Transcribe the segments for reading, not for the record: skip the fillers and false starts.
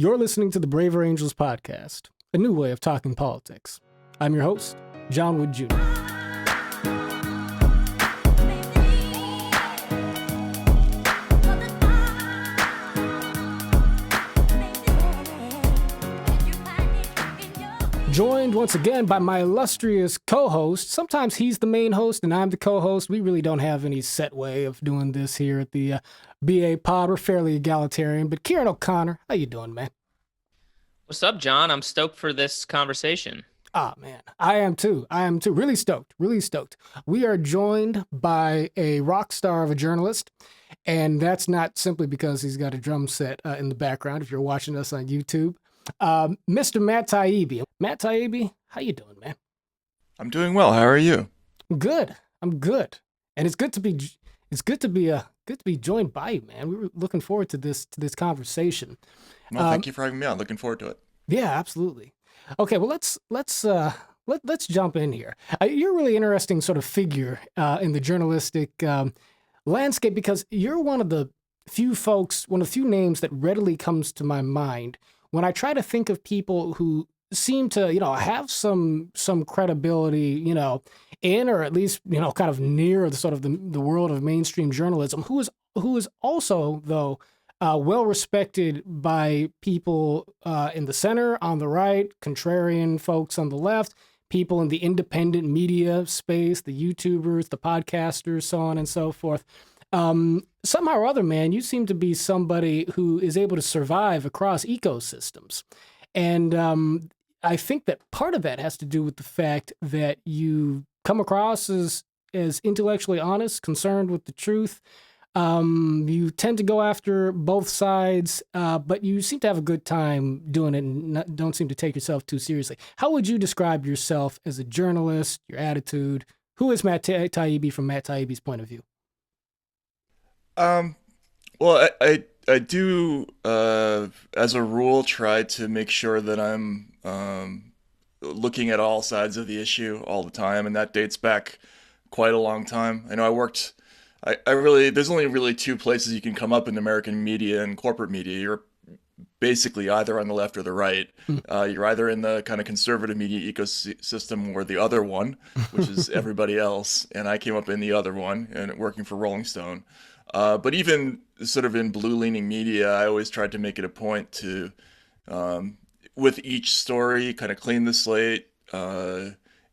You're listening to the Braver Angels podcast, a new way of talking politics. I'm your host, John Wood Jr. Joined once again by my illustrious co-host. Sometimes he's the main host and I'm the co-host. We really don't have any set way of doing this here at the BA Pod. We're fairly egalitarian. But Ciaran O'Connor, how you doing, man? What's up, John? I'm stoked for this conversation. Ah, man, I am too. Really stoked. We are joined by a rock star of a journalist, and that's not simply because he's got a drum set in the background, if you're watching us on YouTube. Mr. Matt Taibbi. Matt Taibbi, how you doing, man? I'm doing well. How are you? Good. I'm good. And it's good to be joined by you, man. We were looking forward to this conversation. Well, thank you for having me on. Looking forward to it. Yeah, absolutely. Okay, well, let's jump in here. You're a really interesting sort of figure in the journalistic landscape because you're one of the few names that readily comes to my mind when I try to think of people who seem to, have some credibility, in or at least, kind of near the sort of the world of mainstream journalism, who is also, though, well respected by people in the center, on the right, contrarian folks on the left, people in the independent media space, the YouTubers, the podcasters, so on and so forth. Somehow or other, man, you seem to be somebody who is able to survive across ecosystems. And I think that part of that has to do with the fact that you come across as intellectually honest, concerned with the truth. You tend to go after both sides, but you seem to have a good time doing it and don't seem to take yourself too seriously. How would you describe yourself as a journalist, your attitude? Who is Matt Taibbi from Matt Taibbi's point of view? Well, I do, as a rule, try to make sure that I'm looking at all sides of the issue all the time, and that dates back quite a long time. I know there's only really two places you can come up in American media and corporate media. You're basically either on the left or the right. You're either in the kind of conservative media ecosystem or the other one, which is everybody else. And I came up in the other one and working for Rolling Stone. But even sort of in blue-leaning media, I always tried to make it a point to, with each story, kind of clean the slate,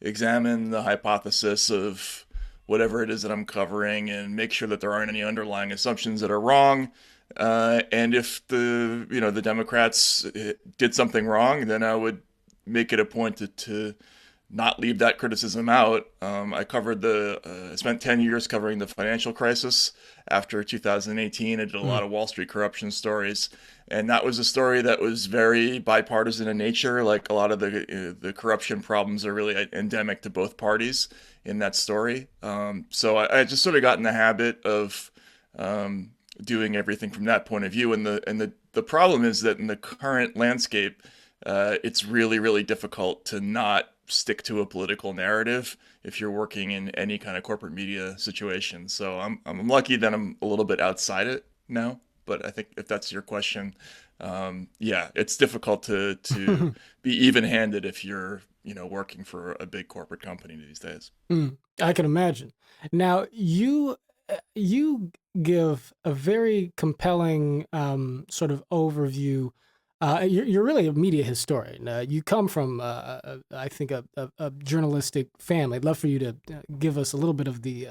examine the hypothesis of whatever it is that I'm covering and make sure that there aren't any underlying assumptions that are wrong. And if the Democrats did something wrong, then I would make it a point to not leave that criticism out. I spent 10 years covering the financial crisis after 2018. I did a lot of Wall Street corruption stories. And that was a story that was very bipartisan in nature. Like a lot of the corruption problems are really endemic to both parties in that story. So I just sort of got in the habit of doing everything from that point of view. And the problem is that in the current landscape, it's really, really difficult to not stick to a political narrative if you're working in any kind of corporate media situation. So I'm lucky that I'm a little bit outside it now. But I think if that's your question, it's difficult to be even-handed if you're working for a big corporate company these days. I can imagine. Now you give a very compelling sort of overview. You're really a media historian. You come from, I think, a journalistic family. I'd love for you to give us a little bit of the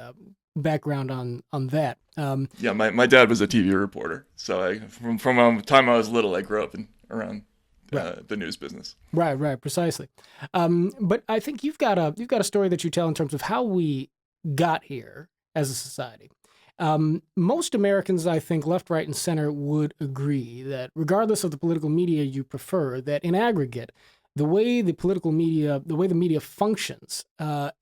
background on that. My dad was a TV reporter. So from the time I was little, I grew up around the news business. Right, precisely. But I think you've got a story that you tell in terms of how we got here as a society. Most Americans, I think, left, right, and center would agree that regardless of the political media you prefer, that in aggregate, the way the media functions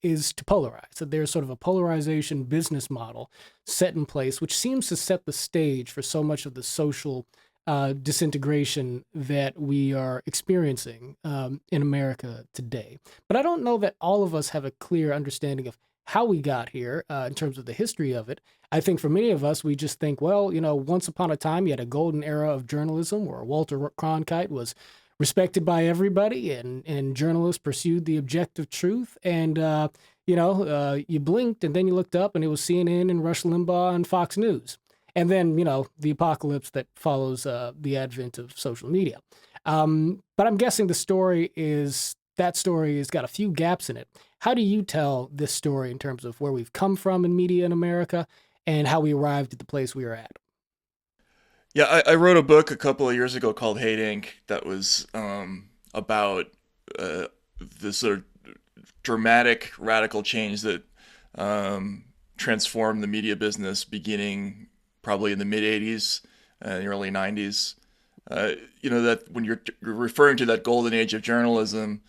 is to polarize. That there's sort of a polarization business model set in place, which seems to set the stage for so much of the social disintegration that we are experiencing in America today. But I don't know that all of us have a clear understanding of how we got here in terms of the history of it. I think for many of us, we just think, well, once upon a time, you had a golden era of journalism where Walter Cronkite was respected by everybody, and journalists pursued the objective truth. And, you blinked and then you looked up and it was CNN and Rush Limbaugh and Fox News. And then, the apocalypse that follows the advent of social media. But I'm guessing that story has got a few gaps in it. How do you tell this story in terms of where we've come from in media in America and how we arrived at the place we are at? Yeah, I wrote a book a couple of years ago called Hate Inc. that was about the sort of dramatic, radical change that transformed the media business beginning probably in the mid 80s and the early 90s. That when you're referring to that golden age of journalism,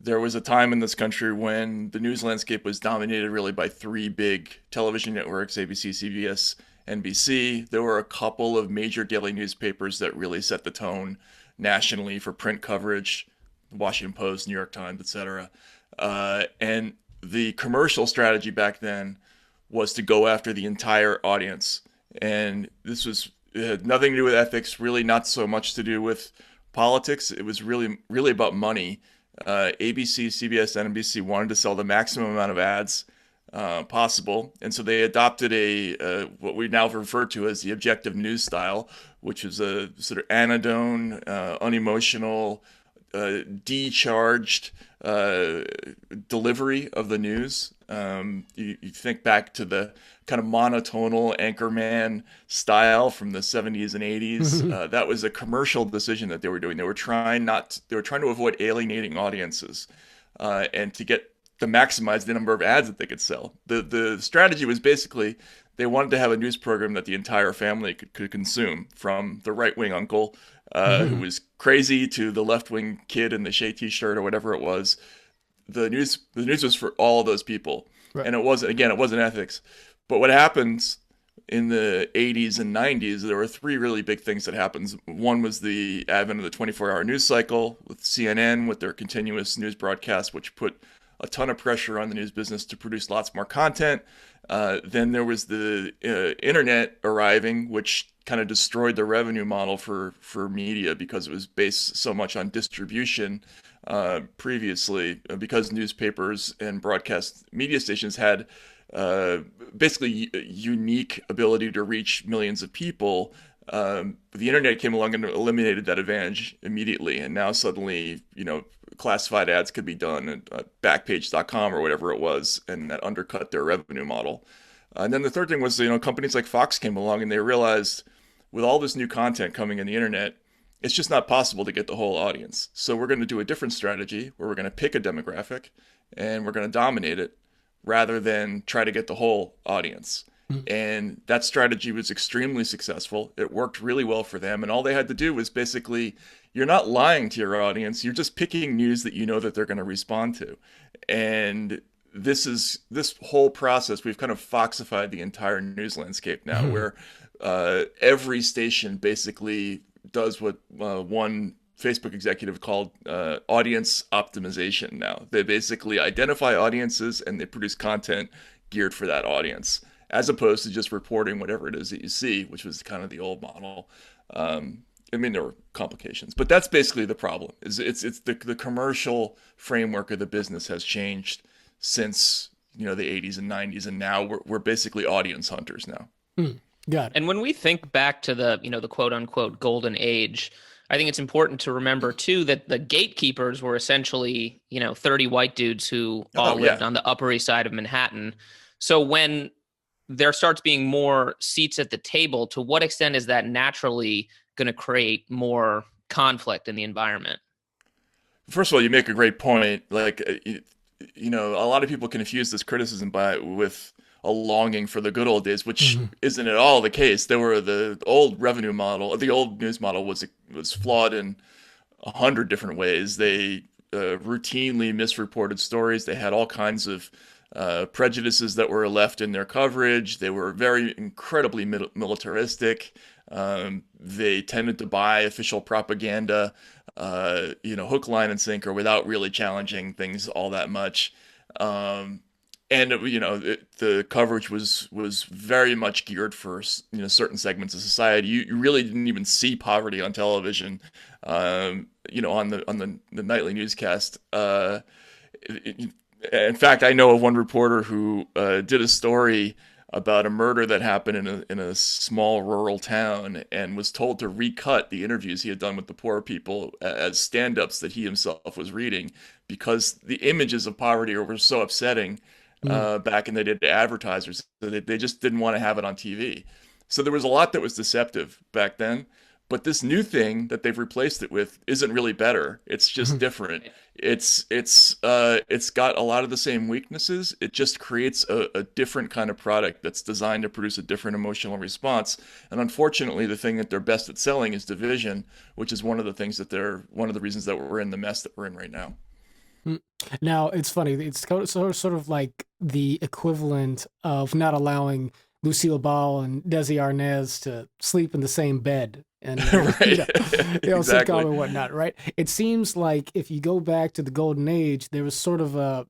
there was a time in this country when the news landscape was dominated really by three big television networks, ABC, CBS, NBC. There were a couple of major daily newspapers that really set the tone nationally for print coverage, the Washington Post, New York Times, etc. And the commercial strategy back then was to go after the entire audience. And it had nothing to do with ethics, really not so much to do with politics. It was really, really about money. ABC, CBS, and NBC wanted to sell the maximum amount of ads possible, and so they adopted what we now refer to as the objective news style, which is a sort of anodone, unemotional, decharged delivery of the news. You think back to the kind of monotonal anchorman style from the 70s and 80s. That was a commercial decision that they were doing. They were trying to avoid alienating audiences and to maximize the number of ads that they could sell. The strategy was basically they wanted to have a news program that the entire family could consume, from the right-wing uncle who was crazy to the left-wing kid in the Shea t-shirt or whatever it was. The news was for all of those people. Right. And it wasn't ethics. But what happens in the 80s and 90s, there were three really big things that happened. One was the advent of the 24-hour news cycle with CNN, with their continuous news broadcasts, which put a ton of pressure on the news business to produce lots more content. Then there was the internet arriving, which kind of destroyed the revenue model for media because it was based so much on distribution previously, because newspapers and broadcast media stations had basically unique ability to reach millions of people. The internet came along and eliminated that advantage immediately, and now suddenly, classified ads could be done at Backpage.com or whatever it was, and that undercut their revenue model. And then the third thing was, companies like Fox came along and they realized with all this new content coming in the internet, it's just not possible to get the whole audience. So we're going to do a different strategy where we're going to pick a demographic and we're going to dominate it rather than try to get the whole audience. And that strategy was extremely successful. It worked really well for them. And all they had to do was basically, you're not lying to your audience. You're just picking news that you know that they're going to respond to. And this whole process, we've kind of Foxified the entire news landscape now, where every station basically does what one Facebook executive called audience optimization now. They basically identify audiences and they produce content geared for that audience, as opposed to just reporting whatever it is that you see, which was kind of the old model. There were complications, but that's basically the problem. It's the commercial framework of the business has changed since the 80s and 90s, and now we're basically audience hunters now. Got it. And when we think back to the the quote unquote golden age, I think it's important to remember too that the gatekeepers were essentially 30 white dudes who all lived on the Upper East Side of Manhattan. So when there starts being more seats at the table, to what extent is that naturally going to create more conflict in the environment? First of all, you make a great point. Like, a lot of people confuse this criticism with a longing for the good old days, which isn't at all the case. The old revenue model, the old news model was flawed in 100 different ways. They routinely misreported stories. They had all kinds of prejudices that were left in their coverage. They were incredibly militaristic. They tended to buy official propaganda, hook, line, and sinker without really challenging things all that much. and the coverage was very much geared for certain segments of society. You really didn't even see poverty on television, on the nightly newscast. In fact, I know of one reporter who did a story about a murder that happened in a small rural town, and was told to recut the interviews he had done with the poor people as stand-ups that he himself was reading, because the images of poverty were so upsetting back in the day to advertisers that they just didn't want to have it on TV. So there was a lot that was deceptive back then. But this new thing that they've replaced it with isn't really better. It's just different. It's got a lot of the same weaknesses. It just creates a different kind of product that's designed to produce a different emotional response. And unfortunately, the thing that they're best at selling is division, which is one of the reasons that we're in the mess that we're in right now. Now, it's funny. It's sort of like the equivalent of not allowing Lucille Ball and Desi Arnaz to sleep in the same bed. And Right. Exactly. sitcom and whatnot, right? It seems like if you go back to the golden age, there was sort of a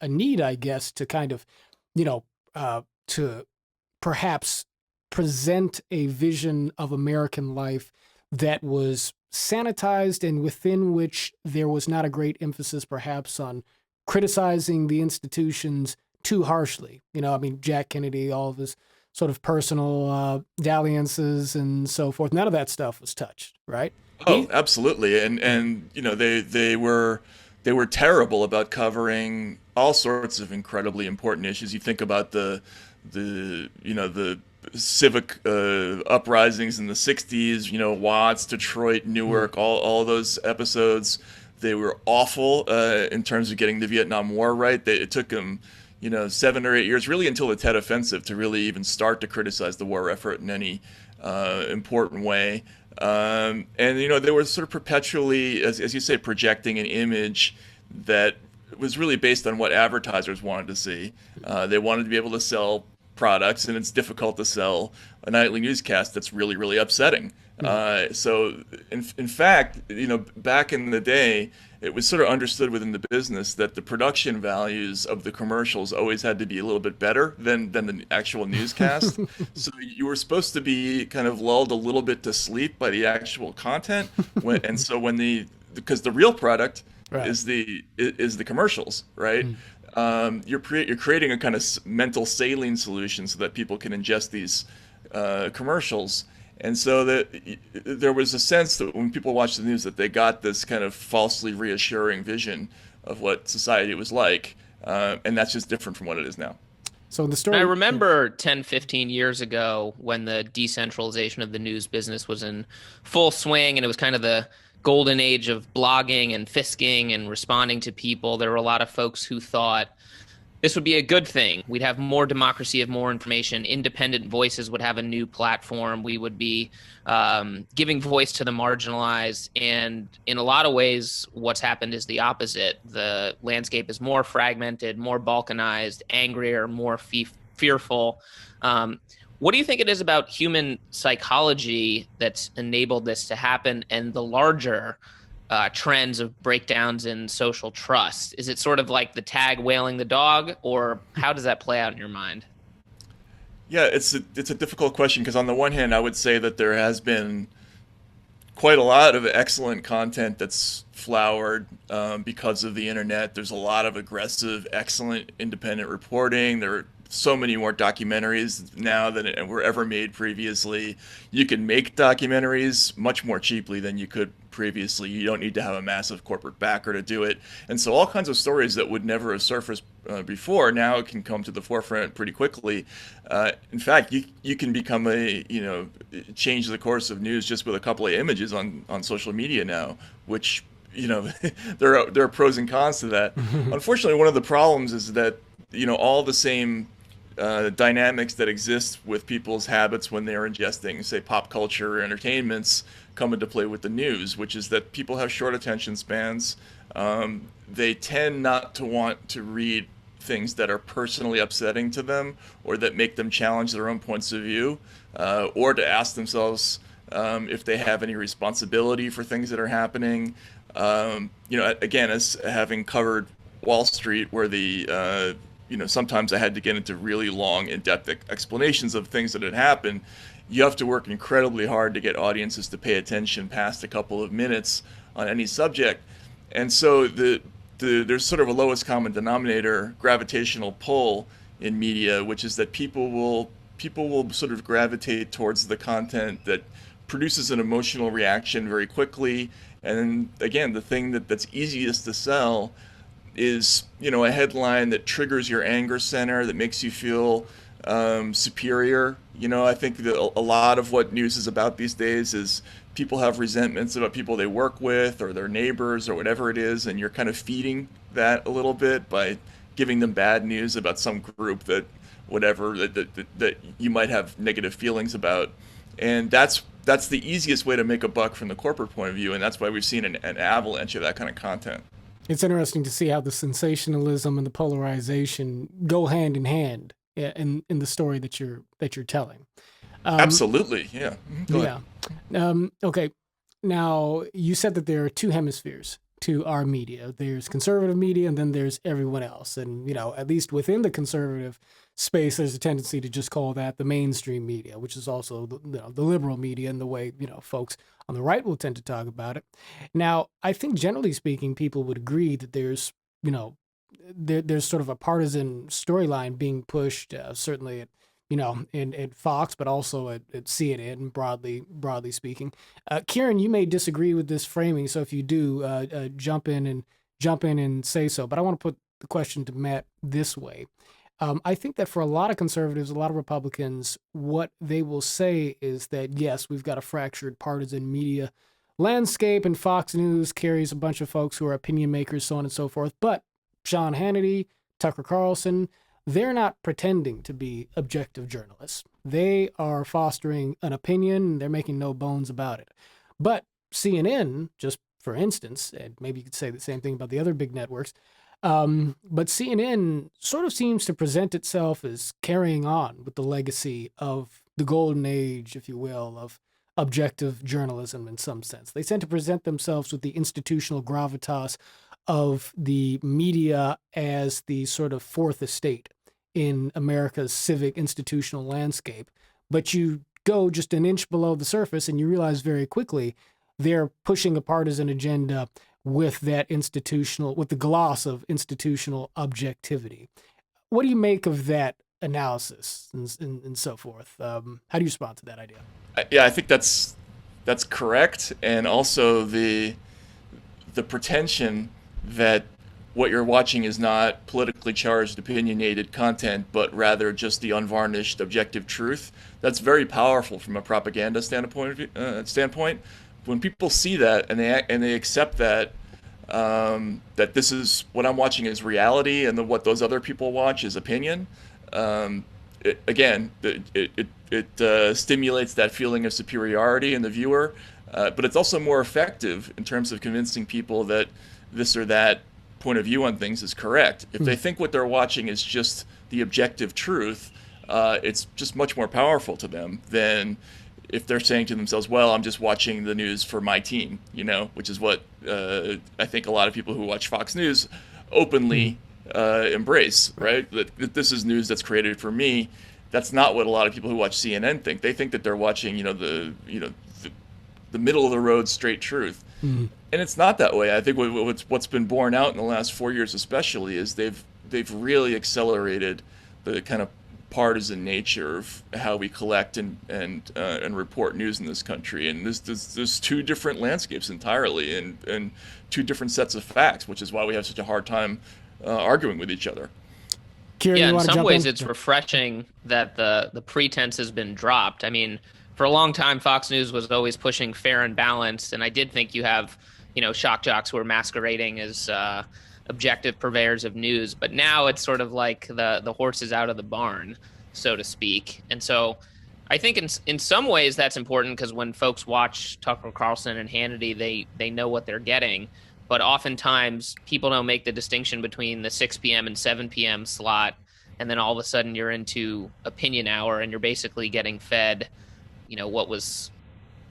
need, I guess, to kind of, to perhaps present a vision of American life that was sanitized and within which there was not a great emphasis, perhaps, on criticizing the institutions too harshly. I mean, Jack Kennedy, all of his sort of personal dalliances and so forth. None of that stuff was touched, right? Oh, absolutely. And they were terrible about covering all sorts of incredibly important issues. You think about the civic uprisings in the 60s, Watts, Detroit, Newark, all those episodes. They were awful in terms of getting the Vietnam War right. It took them 7 or 8 years, really until the Tet Offensive, to really even start to criticize the war effort in any important way. And they were sort of perpetually, as you say, projecting an image that was really based on what advertisers wanted to see. They wanted to be able to sell products, and it's difficult to sell a nightly newscast that's really, really upsetting. So in fact, back in the day, it was sort of understood within the business that the production values of the commercials always had to be a little bit better than the actual newscast. So you were supposed to be kind of lulled a little bit to sleep by the actual content, because the real product Right. is the commercials, right? You're creating a kind of mental saline solution so that people can ingest these commercials. And so that there was a sense that when people watched the news, that they got this kind of falsely reassuring vision of what society was like. And that's just different from what it is now. So the story. I remember 10, 15 years ago when the decentralization of the news business was in full swing, and it was kind of the golden age of blogging and fisking and responding to people. There were a lot of folks who thought this would be a good thing. We'd have more democracy of more information. Independent voices would have a new platform. We would be giving voice to the marginalized. And in a lot of ways, what's happened is the opposite. The landscape is more fragmented, more balkanized, angrier, more fearful. What do you think it is about human psychology that's enabled this to happen, and the larger trends of breakdowns in social trust? Is it sort of like the tag wailing the dog, or how does that play out in your mind? Yeah, it's a difficult question, because on the one hand, I would say that there has been quite a lot of excellent content that's flowered because of the internet. There's a lot of aggressive, excellent independent reporting. There are so many more documentaries now than were ever made previously. You can make documentaries much more cheaply than you could previously. You don't need to have a massive corporate backer to do it. And so all kinds of stories that would never have surfaced before now can come to the forefront pretty quickly. In fact, you can become change the course of news just with a couple of images on social media now, which, there are pros and cons to that. Unfortunately, one of the problems is that, all the same dynamics that exist with people's habits when they're ingesting, say, pop culture or entertainments come into play with the news, which is that people have short attention spans. They tend not to want to read things that are personally upsetting to them, or that make them challenge their own points of view, or to ask themselves if they have any responsibility for things that are happening. Again, as having covered Wall Street, where sometimes I had to get into really long, in-depth explanations of things that had happened. You have to work incredibly hard to get audiences to pay attention past a couple of minutes on any subject. And so there's sort of a lowest common denominator, gravitational pull in media, which is that people will sort of gravitate towards the content that produces an emotional reaction very quickly. And then again, the thing that's easiest to sell is, a headline that triggers your anger center, that makes you feel superior. I think that a lot of what news is about these days is people have resentments about people they work with or their neighbors or whatever it is, and you're kind of feeding that a little bit by giving them bad news about some group that you might have negative feelings about. And that's the easiest way to make a buck from the corporate point of view, and that's why we've seen an avalanche of that kind of content. It's interesting to see how the sensationalism and the polarization go hand in hand in the story that you're telling. Absolutely, yeah. Go ahead. Okay. Now, you said that there are two hemispheres to our media. There's conservative media, and then there's everyone else. And at least within the conservative space, there's a tendency to just call that the mainstream media, which is also the liberal media in the way folks on the right will tend to talk about it. Now, I think generally speaking, people would agree that there's there's sort of a partisan storyline being pushed, certainly at in Fox, but also at CNN, broadly speaking. Ciaran, you may disagree with this framing, so if you do, jump in and say so. But I want to put the question to Matt this way. I think that for a lot of conservatives, a lot of Republicans, what they will say is that, yes, we've got a fractured partisan media landscape, and Fox News carries a bunch of folks who are opinion makers, so on and so forth. But Sean Hannity, Tucker Carlson, they're not pretending to be objective journalists. They are fostering an opinion, and they're making no bones about it. But CNN, just for instance, and maybe you could say the same thing about the other big networks, but CNN sort of seems to present itself as carrying on with the legacy of the golden age, if you will, of objective journalism in some sense. They tend to present themselves with the institutional gravitas of the media as the sort of fourth estate in America's civic institutional landscape. But you go just an inch below the surface and you realize very quickly they're pushing a partisan agenda with with the gloss of institutional objectivity. What do you make of that analysis and so forth? How do you respond to that idea? Yeah, I think that's correct, and also the pretension that what you're watching is not politically charged, opinionated content, but rather just the unvarnished, objective truth. That's very powerful from a propaganda standpoint. When people see that and they accept that that this is what I'm watching is reality, and what those other people watch is opinion. It stimulates that feeling of superiority in the viewer, but it's also more effective in terms of convincing people that this or that point of view on things is correct. If they think what they're watching is just the objective truth, it's just much more powerful to them than if they're saying to themselves, well, I'm just watching the news for my team, which is what I think a lot of people who watch Fox News openly embrace, right? That this is news that's created for me. That's not what a lot of people who watch CNN think. They think that they're watching, the middle of the road straight truth. And it's not that way. I think what's been borne out in the last 4 years especially is they've really accelerated the kind of partisan nature of how we collect and report news in this country. And there's two different landscapes entirely, and two different sets of facts, which is why we have such a hard time arguing with each other. Ciaran, yeah, in some ways it's refreshing that the pretense has been dropped. I mean, for a long time, Fox News was always pushing fair and balanced, and I did think you have, shock jocks who are masquerading as objective purveyors of news. But now it's sort of like the horse is out of the barn, so to speak. And so I think in some ways that's important, because when folks watch Tucker Carlson and Hannity, they know what they're getting. But oftentimes people don't make the distinction between the 6 p.m. and 7 p.m. slot, and then all of a sudden you're into opinion hour and you're basically getting fed what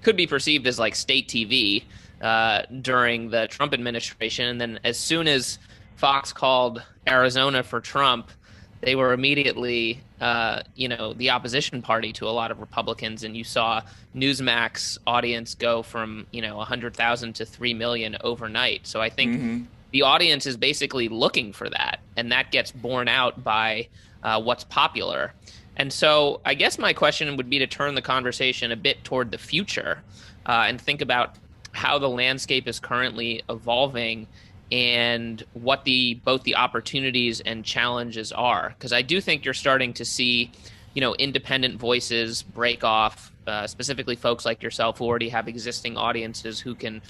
could be perceived as like state TV during the Trump administration. And then as soon as Fox called Arizona for Trump, they were immediately, the opposition party to a lot of Republicans, and you saw Newsmax audience go from 100,000 to 3 million overnight. So I think the audience is basically looking for that, and that gets borne out by what's popular. And so I guess my question would be to turn the conversation a bit toward the future and think about how the landscape is currently evolving and what both the opportunities and challenges are. Because I do think you're starting to see, independent voices break off, specifically folks like yourself who already have existing audiences who can,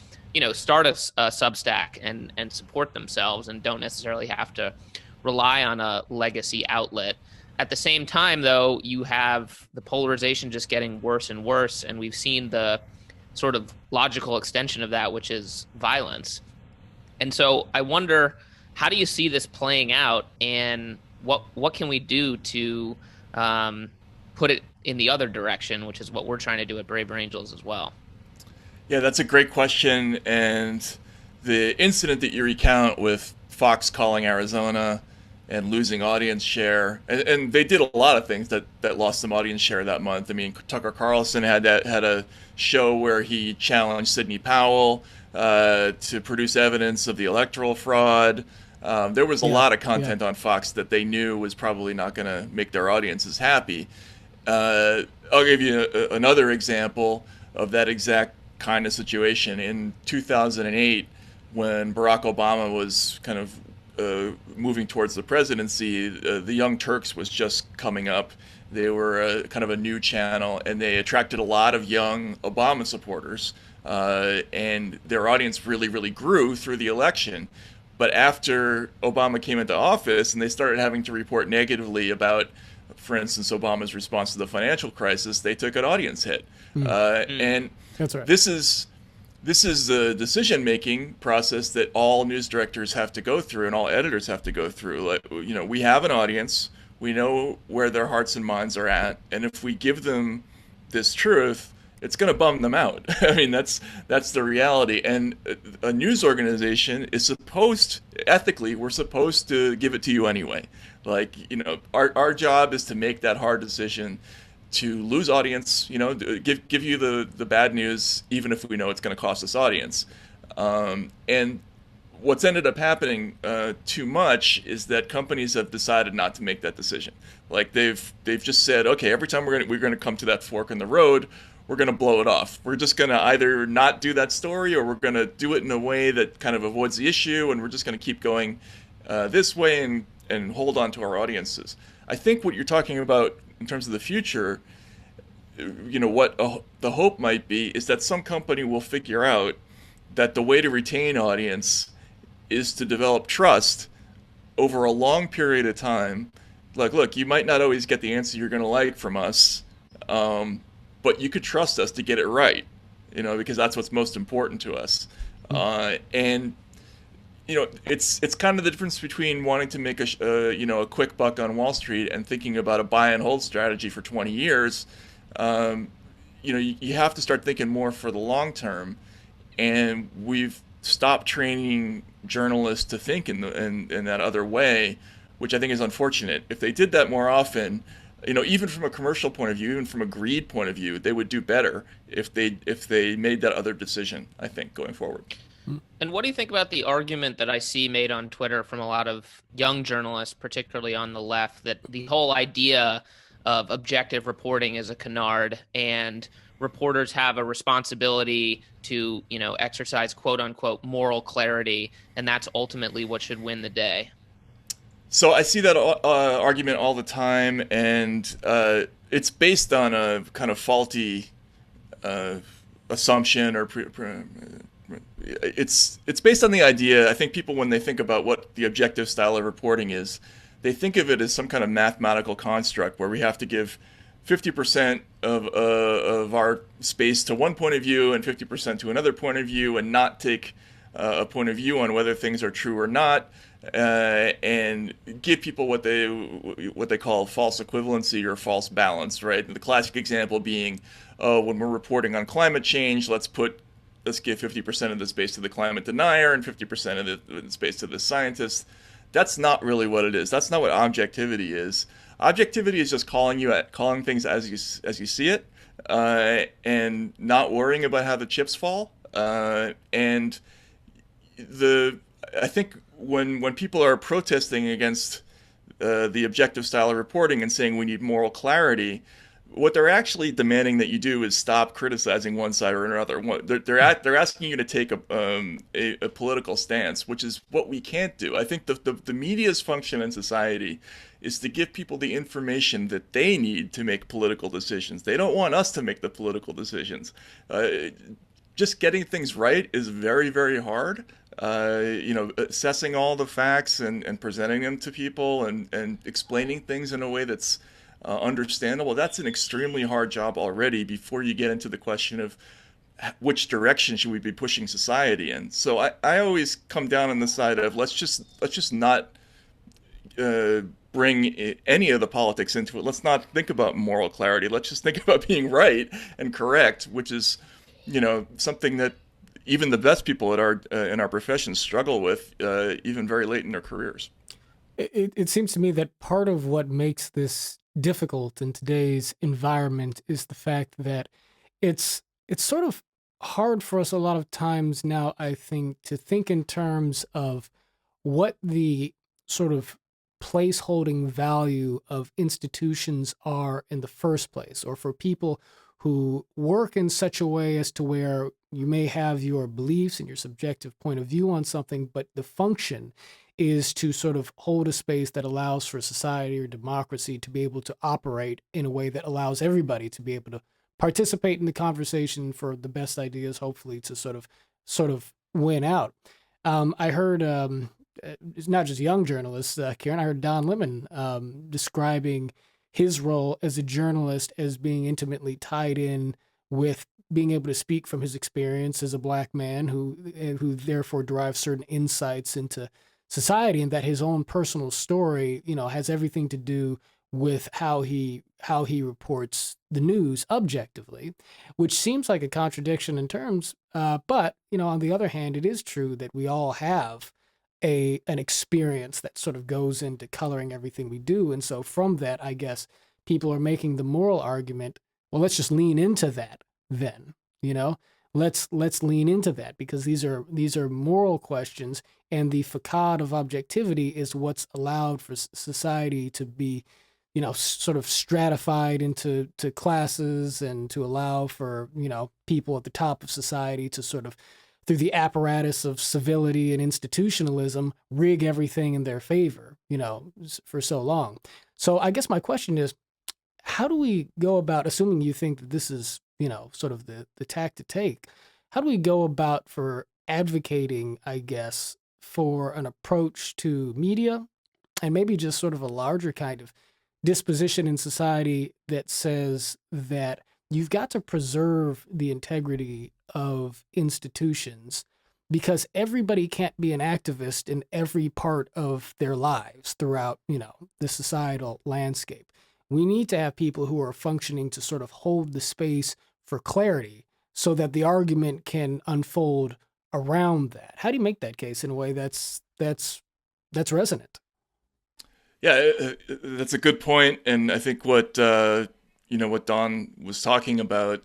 start a Substack and support themselves and don't necessarily have to rely on a legacy outlet. At the same time, though, you have the polarization just getting worse and worse, and we've seen the sort of logical extension of that, which is violence. And so I wonder, how do you see this playing out, and what can we do to put it in the other direction, which is what we're trying to do at Braver Angels as well? Yeah, that's a great question. And the incident that you recount with Fox calling Arizona and losing audience share, and they did a lot of things that lost some audience share that month. I mean, Tucker Carlson had a show where he challenged Sidney Powell to produce evidence of the electoral fraud. There was a lot of content on Fox that they knew was probably not going to make their audiences happy. I'll give you another example of that exact kind of situation. In 2008, when Barack Obama was kind of moving towards the presidency, the Young Turks was just coming up. They were kind of a new channel, and they attracted a lot of young Obama supporters. And their audience really, really grew through the election. But after Obama came into office and they started having to report negatively about, for instance, Obama's response to the financial crisis, they took an audience hit. And that's right. This is the decision-making process that all news directors have to go through and all editors have to go through. Like, we have an audience, we know where their hearts and minds are at, and if we give them this truth, it's going to bum them out. I mean, that's the reality. And a news organization is ethically, we're supposed to give it to you anyway. Like, our job is to make that hard decision to lose audience, give you the bad news, even if we know it's going to cost us audience. And what's ended up happening too much is that companies have decided not to make that decision. Like they've just said, okay, every time we're going to come to that fork in the road, we're going to blow it off. We're just going to either not do that story, or we're going to do it in a way that kind of avoids the issue, and we're just going to keep going this way and hold on to our audiences. I think what you're talking about in terms of the future, what the hope might be is that some company will figure out that the way to retain audience is to develop trust over a long period of time. Like, look, you might not always get the answer you're going to like from us, but you could trust us to get it right, because that's what's most important to us. And it's kind of the difference between wanting to make a quick buck on Wall Street and thinking about a buy and hold strategy for 20 years. You have to start thinking more for the long term, and we've stopped training journalists to think in that other way, which I think is unfortunate. If they did that more often, even from a commercial point of view, even from a greed point of view, they would do better if they made that other decision, I think, going forward. And what do you think about the argument that I see made on Twitter from a lot of young journalists, particularly on the left, that the whole idea of objective reporting is a canard, and reporters have a responsibility to, exercise quote unquote moral clarity, and that's ultimately what should win the day? So I see that argument all the time, and it's based on a kind of faulty assumption, or it's based on the idea. I think people, when they think about what the objective style of reporting is, they think of it as some kind of mathematical construct where we have to give 50% of our space to one point of view and 50% to another point of view, and not take a point of view on whether things are true or not, and give people what they call false equivalency or false balance, right? The classic example being, when we're reporting on climate change, let's put let's give 50% of the space to the climate denier and 50% of the space to the scientist. That's not really what it is. That's not what objectivity is. Objectivity is just calling things as you see it, and not worrying about how the chips fall. And I think when people are protesting against the objective style of reporting and saying we need moral clarity, what they're actually demanding that you do is stop criticizing one side or another. They're asking you to take a political stance, which is what we can't do. I think the media's function in society is to give people the information that they need to make political decisions. They don't want us to make the political decisions. Just getting things right is very, very hard. Assessing all the facts and presenting them to people and explaining things in a way that's understandable, that's an extremely hard job already before you get into the question of which direction should we be pushing society in. So I always come down on the side of let's just not bring any of the politics into it. Let's not think about moral clarity. Let's just think about being right and correct, which is, something that even the best people in our profession struggle with, even very late in their careers. It seems to me that part of what makes this difficult in today's environment is the fact that it's sort of hard for us a lot of times now, I think, to think in terms of what the sort of placeholding value of institutions are in the first place, or for people who work in such a way as to where you may have your beliefs and your subjective point of view on something, but the function is to sort of hold a space that allows for society or democracy to be able to operate in a way that allows everybody to be able to participate in the conversation for the best ideas, hopefully to sort of win out. I heard it's not just young journalists, Ciaran. I heard Don Lemon describing his role as a journalist as being intimately tied in with being able to speak from his experience as a Black man who therefore derives certain insights into society, and that his own personal story, has everything to do with how he reports the news objectively, which seems like a contradiction in terms. But on the other hand, it is true that we all have an experience that sort of goes into coloring everything we do, and so from that, I guess people are making the moral argument. Well, let's just lean into that then. Let's lean into that, because these are moral questions, and the facade of objectivity is what's allowed for society to be, sort of stratified into classes, and to allow for, people at the top of society to sort of, through the apparatus of civility and institutionalism, rig everything in their favor, for so long. So I guess my question is, how do we go about, assuming you think that this is, sort of the tack to take, how do we go about for advocating, I guess, for an approach to media, and maybe just sort of a larger kind of disposition in society that says that you've got to preserve the integrity of institutions, because everybody can't be an activist in every part of their lives throughout, the societal landscape. We need to have people who are functioning to sort of hold the space for clarity so that the argument can unfold around that. How do you make that case in a way that's resonant? Yeah, that's a good point, and I think what Don was talking about.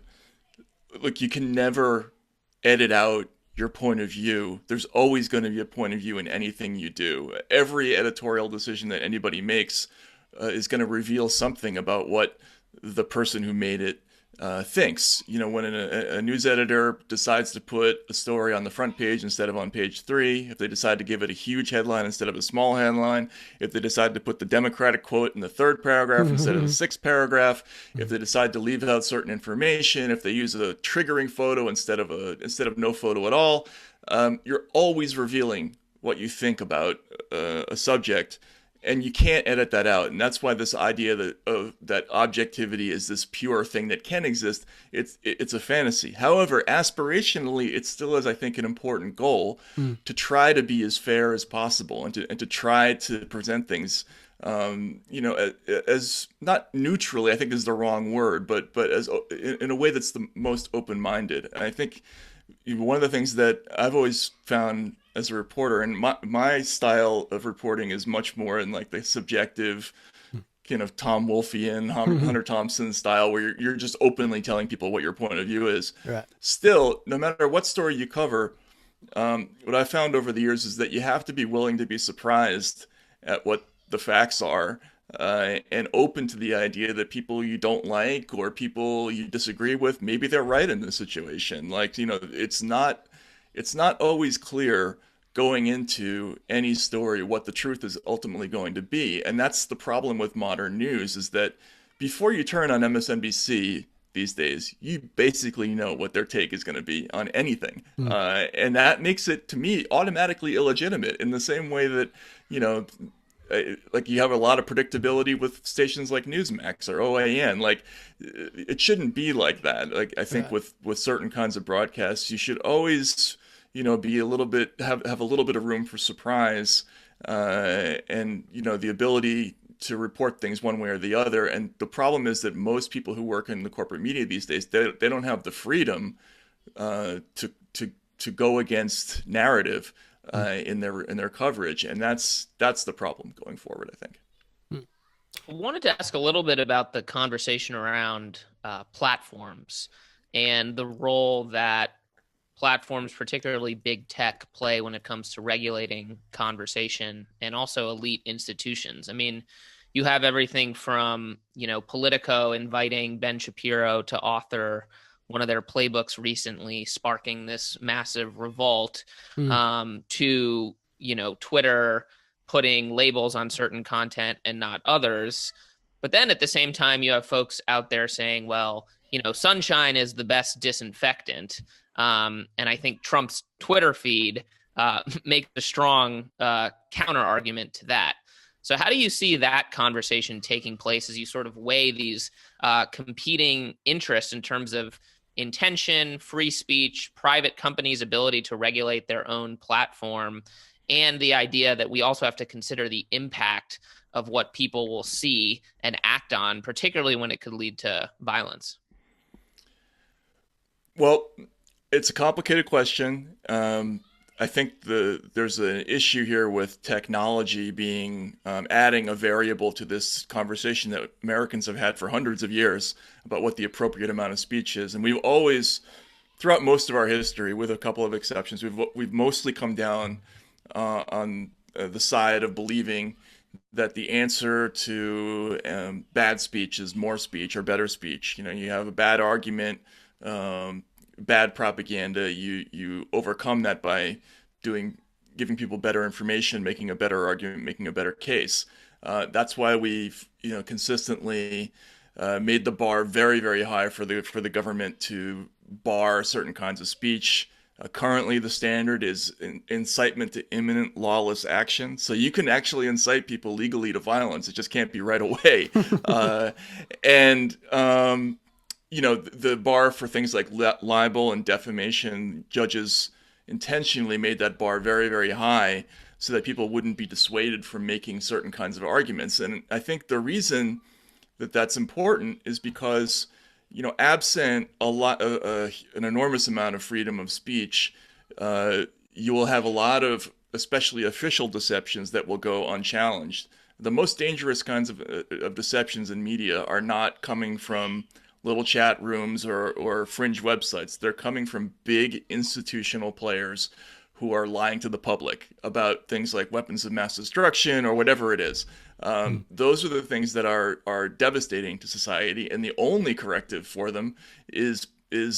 Look, you can never edit out your point of view. There's always going to be a point of view in anything you do. Every editorial decision that anybody makes is going to reveal something about what the person who made it thinks. When a news editor decides to put a story on the front page instead of on page 3, if they decide to give it a huge headline instead of a small headline, if they decide to put the Democratic quote in the 3rd paragraph instead of the 6th paragraph, if they decide to leave out certain information, if they use a triggering photo instead of no photo at all, you're always revealing what you think about a subject. And you can't edit that out. And that's why this idea that objectivity is this pure thing that can exist, it's a fantasy. However, aspirationally, it still is, I think, an important goal to try to be as fair as possible, and to try to present things, as not neutrally, I think is the wrong word, but as in a way that's the most open-minded. And I think one of the things that I've always found as a reporter, and my style of reporting is much more in like the subjective kind of Tom Wolfian, Hunter Thompson style, where you're just openly telling people what your point of view is. Right. Still, no matter what story you cover, what I found over the years is that you have to be willing to be surprised at what the facts are, and open to the idea that people you don't like or people you disagree with, maybe they're right in this situation. Like, it's not always clear going into any story what the truth is ultimately going to be. And that's the problem with modern news, is that before you turn on MSNBC these days, you basically know what their take is going to be on anything. And that makes it, to me, automatically illegitimate, in the same way that, like you have a lot of predictability with stations like Newsmax or OAN. Like, it shouldn't be like that. Like, I think with certain kinds of broadcasts, you should always, be a little bit, have a little bit of room for surprise, and, the ability to report things one way or the other. And the problem is that most people who work in the corporate media these days, they don't have the freedom to go against narrative in their coverage, and that's the problem going forward, I think. I wanted to ask a little bit about the conversation around platforms and the role that platforms, particularly big tech, play when it comes to regulating conversation, and also elite institutions. I mean, you have everything from, Politico inviting Ben Shapiro to author one of their playbooks recently, sparking this massive revolt, to, Twitter putting labels on certain content and not others. But then at the same time, you have folks out there saying, well, sunshine is the best disinfectant. And I think Trump's Twitter feed makes a strong counter argument to that. So how do you see that conversation taking place as you sort of weigh these competing interests in terms of intention, free speech, private companies' ability to regulate their own platform, and the idea that we also have to consider the impact of what people will see and act on, particularly when it could lead to violence? Well, it's a complicated question. I think there's an issue here with technology being adding a variable to this conversation that Americans have had for hundreds of years about what the appropriate amount of speech is. And we've always, throughout most of our history, with a couple of exceptions, we've mostly come down on the side of believing that the answer to bad speech is more speech or better speech. You have a bad argument, bad propaganda, you overcome that by giving people better information, making a better argument, making a better case. That's why we've consistently made the bar very, very high for the government to bar certain kinds of speech. Currently, the standard is incitement to imminent lawless action. So you can actually incite people legally to violence. It just can't be right away. And the bar for things like libel and defamation, judges intentionally made that bar very, very high so that people wouldn't be dissuaded from making certain kinds of arguments. And I think the reason that that's important is because, absent an enormous amount of freedom of speech, you will have a lot of, especially official deceptions, that will go unchallenged. The most dangerous kinds of deceptions in media are not coming from little chat rooms or fringe websites. They're coming from big institutional players who are lying to the public about things like weapons of mass destruction or whatever it is. Those are the things that are devastating to society, and the only corrective for them is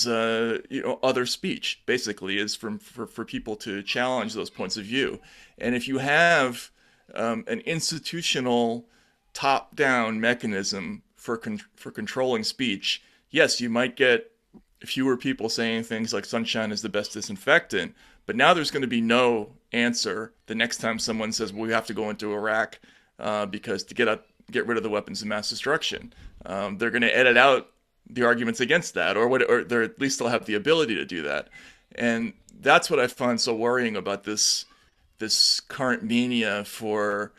other speech. Basically, is for people to challenge those points of view. And if you have an institutional top-down mechanism for controlling speech, yes, you might get fewer people saying things like sunshine is the best disinfectant, but now there's going to be no answer the next time someone says, well, we have to go into Iraq because to get rid of the weapons of mass destruction. They're going to edit out the arguments against that, or they at least they'll have the ability to do that. And that's what I find so worrying about this current mania for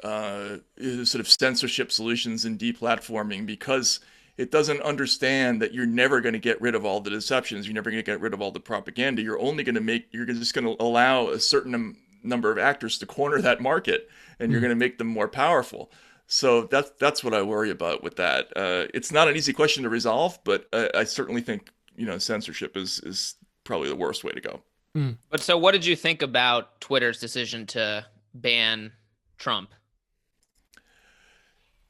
sort of censorship solutions and deplatforming, because it doesn't understand that you're never going to get rid of all the deceptions. You're never going to get rid of all the propaganda. You're just going to allow a certain number of actors to corner that market, and you're going to make them more powerful. So that's what I worry about with that. It's not an easy question to resolve, but I certainly think, censorship is probably the worst way to go. But so what did you think about Twitter's decision to ban Trump?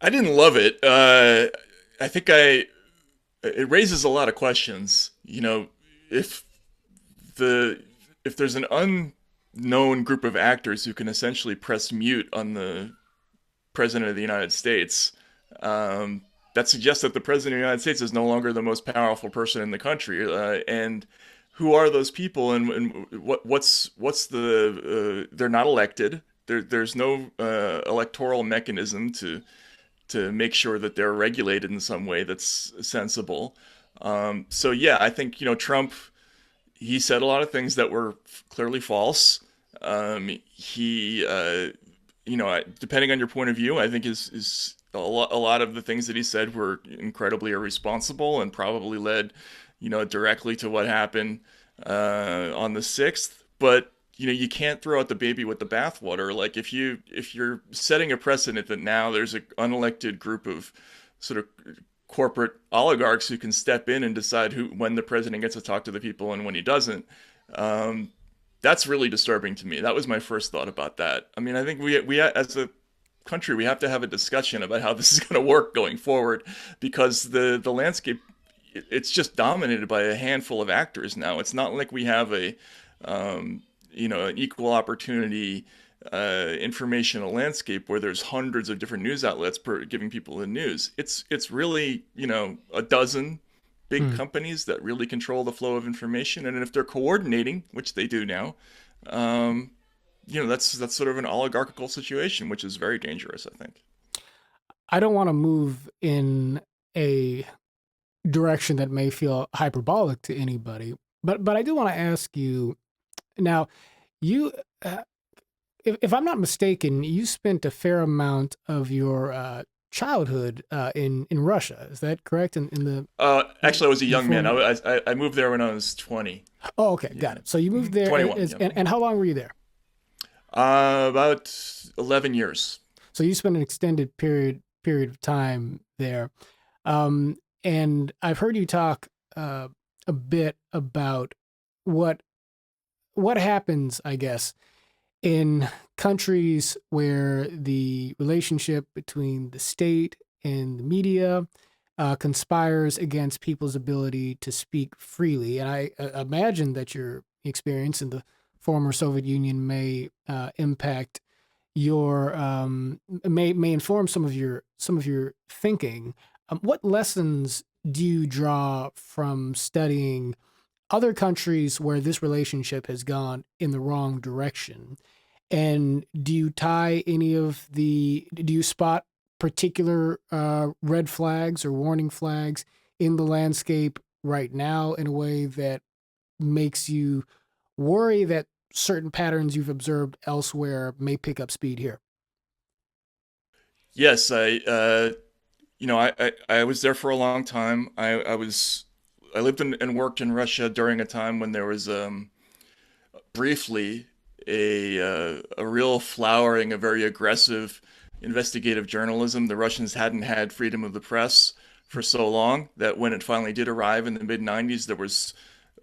I didn't love it. I think it raises a lot of questions. If there's an unknown group of actors who can essentially press mute on the president of the United States, that suggests that the president of the United States is no longer the most powerful person in the country. And who are those people, and what's the they're not elected. There's no electoral mechanism to make sure that they're regulated in some way that's sensible. So yeah, I think, Trump, he said a lot of things that were clearly false. He, depending on your point of view, I think is a lot of the things that he said were incredibly irresponsible and probably led, directly to what happened on the 6th. But you can't throw out the baby with the bathwater. Like if you're setting a precedent that now there's an unelected group of sort of corporate oligarchs who can step in and decide when the president gets to talk to the people and when he doesn't, that's really disturbing to me. That was my first thought about that. I mean, I think we as a country, we have to have a discussion about how this is going to work going forward, because the landscape, it's just dominated by a handful of actors now. It's not like we have an equal opportunity informational landscape where there's hundreds of different news outlets giving people the news. It's really, a dozen big companies that really control the flow of information. And if they're coordinating, which they do now, that's sort of an oligarchical situation, which is very dangerous, I think. I don't want to move in a direction that may feel hyperbolic to anybody, but I do want to ask you now, you, if I'm not mistaken, you spent a fair amount of your childhood in Russia. Is that correct? In the actually, I was a young man. I moved there when I was 20. Oh, okay, got it. So you moved there. 21. And how long were you there? About 11 years. So you spent an extended period of time there. And I've heard you talk a bit about what happens, I guess, in countries where the relationship between the state and the media conspires against people's ability to speak freely. And I imagine that your experience in the former Soviet Union may impact your may inform some of your thinking. What lessons do you draw from studying other countries where this relationship has gone in the wrong direction? And do you spot particular red flags or warning flags in the landscape right now in a way that makes you worry that certain patterns you've observed elsewhere may pick up speed here? Yes, I was there for a long time. I lived and worked in Russia during a time when there was briefly a real flowering of very aggressive investigative journalism. The Russians hadn't had freedom of the press for so long that when it finally did arrive in the mid-90s, there was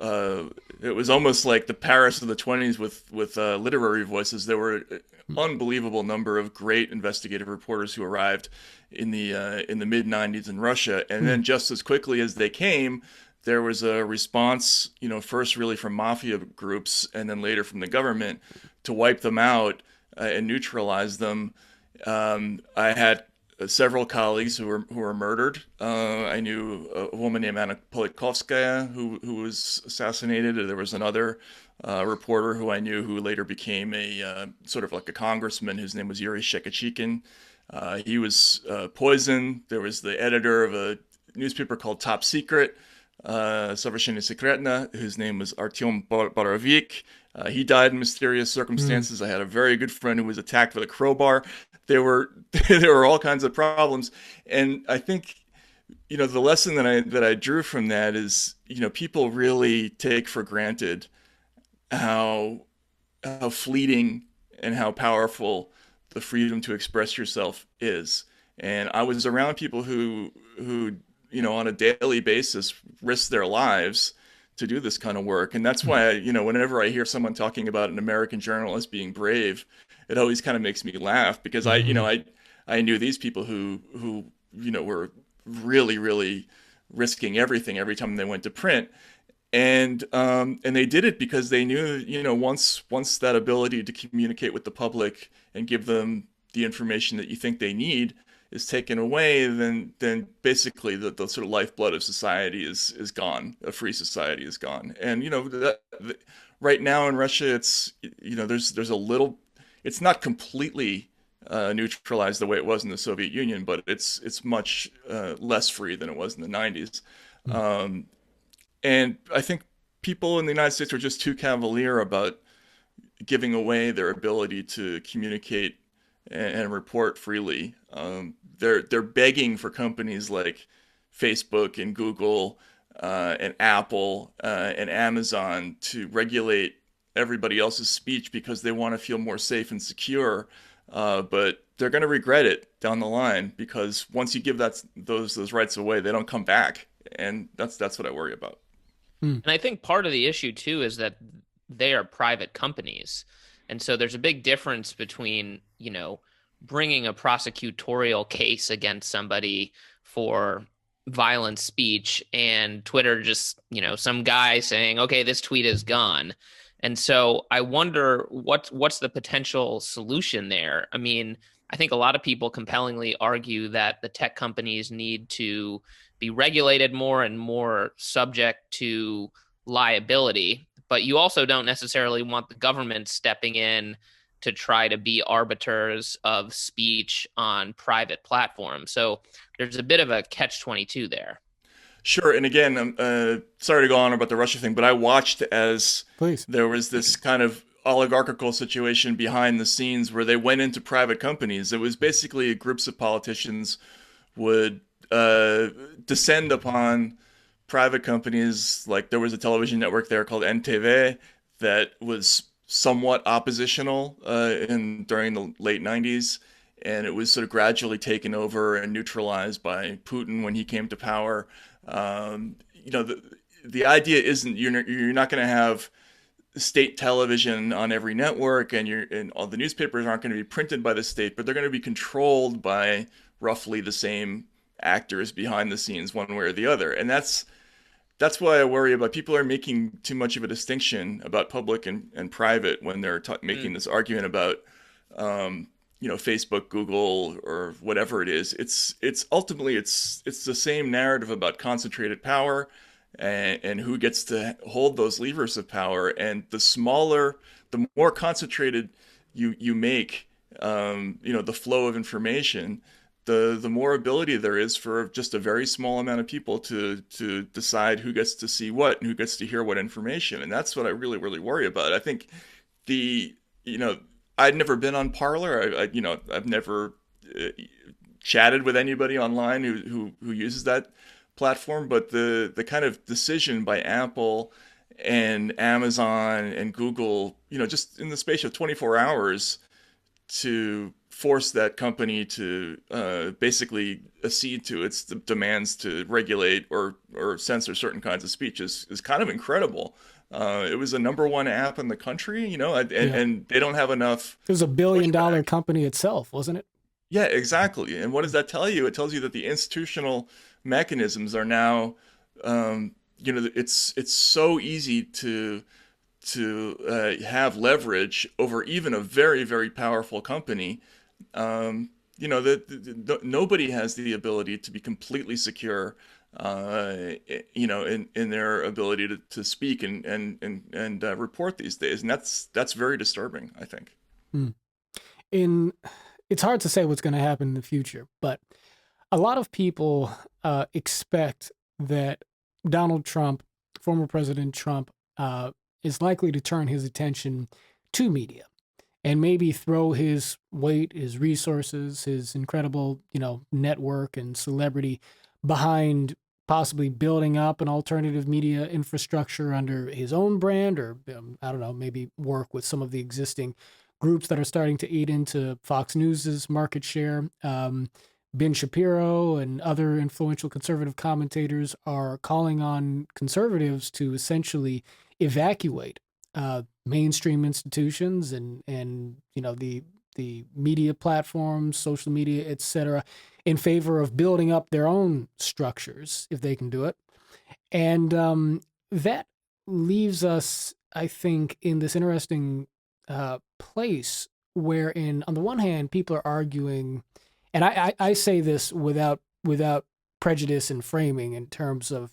it was almost like the Paris of the 20s with literary voices. There were an unbelievable number of great investigative reporters who arrived in the mid-90s in Russia, and then just as quickly as they came, there was a response, first really from mafia groups and then later from the government to wipe them out and neutralize them. I had several colleagues who were murdered. I knew a woman named Anna Politkovskaya who was assassinated. There was another reporter who I knew who later became a sort of like a congressman whose name was Yuri Shekachikin. He was poisoned. There was the editor of a newspaper called Top Secret, Совершенно Секретно, whose name was Artyom Borovik. He died in mysterious circumstances. I had a very good friend who was attacked with a crowbar. There were all kinds of problems, and I think the lesson that I drew from that is, people really take for granted how fleeting and how powerful the freedom to express yourself is. And I was around people who on a daily basis risk their lives to do this kind of work. And that's why, whenever I hear someone talking about an American journalist being brave, it always kind of makes me laugh because I knew these people who were really, really risking everything every time they went to print. And they did it because they knew, once that ability to communicate with the public and give them the information that you think they need is taken away, then basically the sort of lifeblood of society is gone. A free society is gone. And right now in Russia, it's there's a little, it's not completely neutralized the way it was in the Soviet Union, but it's much less free than it was in the 90s. And I think people in the United States are just too cavalier about giving away their ability to communicate and report freely. They're begging for companies like Facebook and Google and Apple and Amazon to regulate everybody else's speech because they want to feel more safe and secure. But they're going to regret it down the line because once you give those rights away, they don't come back, and that's what I worry about. And I think part of the issue too is that they are private companies. And so there's a big difference between, bringing a prosecutorial case against somebody for violent speech and Twitter just, some guy saying, okay, this tweet is gone. And so I wonder what's the potential solution there? I mean, I think a lot of people compellingly argue that the tech companies need to be regulated more and more subject to liability, but you also don't necessarily want the government stepping in to try to be arbiters of speech on private platforms. So there's a bit of a catch-22 there. Sure. And again, I'm sorry to go on about the Russia thing, but I watched as there was this kind of oligarchical situation behind the scenes where they went into private companies. It was basically groups of politicians would descend upon private companies. Like there was a television network there called NTV that was somewhat oppositional during the late 90s, and it was sort of gradually taken over and neutralized by Putin when he came to power. The idea isn't you're not going to have state television on every network, and all the newspapers aren't going to be printed by the state, but they're going to be controlled by roughly the same actors behind the scenes, one way or the other. And that's why I worry about people are making too much of a distinction about public and private when they're making this argument about Facebook, Google, or whatever it is. It's ultimately it's the same narrative about concentrated power and who gets to hold those levers of power. And the more concentrated you make, the flow of information, the more ability there is for just a very small amount of people to decide who gets to see what and who gets to hear what information. And that's what I really, really worry about. I think I'd never been on Parler. I've never chatted with anybody online who uses that platform, but the kind of decision by Apple and Amazon and Google, just in the space of 24 hours to force that company to basically accede to its demands to regulate or censor certain kinds of speech is kind of incredible. It was the #1 app in the country, and they don't have enough. It was $1 billion company itself, wasn't it? Yeah, exactly. And what does that tell you? It tells you that the institutional mechanisms are now, it's so easy to have leverage over even a very, very powerful company. Nobody has the ability to be completely secure, in their ability to speak and report these days, and that's very disturbing, I think. It's hard to say what's going to happen in the future, but a lot of people expect that Donald Trump, former President Trump, is likely to turn his attention to media and maybe throw his weight, his resources, his incredible, network and celebrity behind possibly building up an alternative media infrastructure under his own brand, or I don't know, maybe work with some of the existing groups that are starting to eat into Fox News's market share. Ben Shapiro and other influential conservative commentators are calling on conservatives to essentially evacuate mainstream institutions and the media platforms, social media, etc., in favor of building up their own structures if they can do it. And that leaves us, I think, in this interesting place wherein, on the one hand, people are arguing, and I say this without prejudice and framing in terms of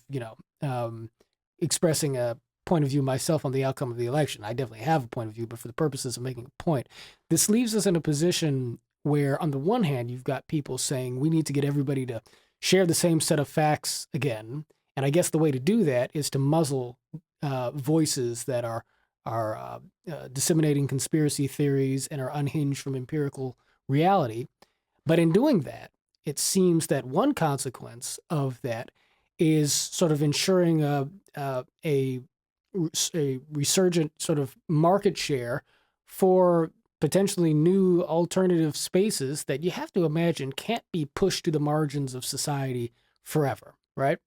expressing a point of view myself on the outcome of the election. I definitely have a point of view, but for the purposes of making a point, this leaves us in a position where, on the one hand, you've got people saying we need to get everybody to share the same set of facts again, and I guess the way to do that is to muzzle voices that are disseminating conspiracy theories and are unhinged from empirical reality. But in doing that, it seems that one consequence of that is sort of ensuring a resurgent sort of market share for potentially new alternative spaces that you have to imagine can't be pushed to the margins of society forever, right?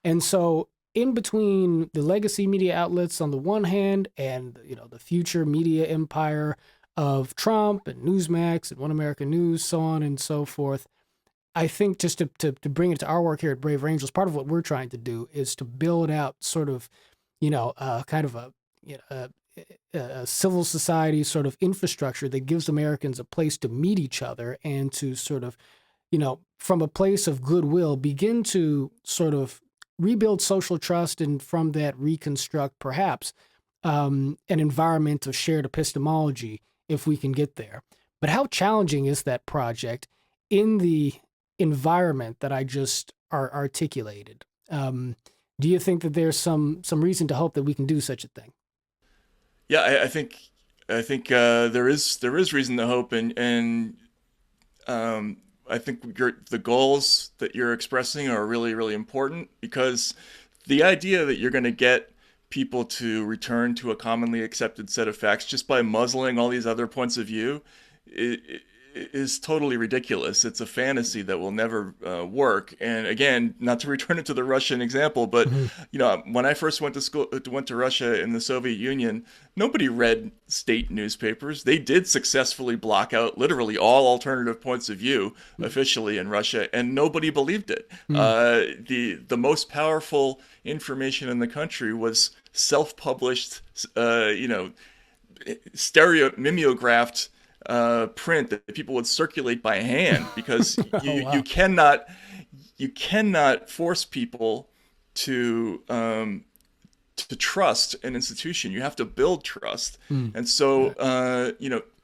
And so in between the legacy media outlets on the one hand and the future media empire of Trump and Newsmax and One American News, so on and so forth, I think just to bring it to our work here at Brave Angels, part of what we're trying to do is to build out sort of, kind of a civil society sort of infrastructure that gives Americans a place to meet each other and to sort of, from a place of goodwill, begin to sort of rebuild social trust, and from that reconstruct perhaps an environment of shared epistemology if we can get there. But how challenging is that project in the environment that I just articulated? Do you think that there's some reason to hope that we can do such a thing? Yeah, I think there is reason to hope, and I think the goals that you're expressing are really, really important, because the idea that you're going to get people to return to a commonly accepted set of facts just by muzzling all these other points of view is totally ridiculous. It's a fantasy that will never work. And again, not to return it to the Russian example, but when I first went to Russia in the Soviet Union, nobody read state newspapers. They did successfully block out literally all alternative points of view officially in Russia, and nobody believed it. The most powerful information in the country was self-published, mimeographed print that people would circulate by hand, because you cannot force people to trust an institution. You have to build trust. And so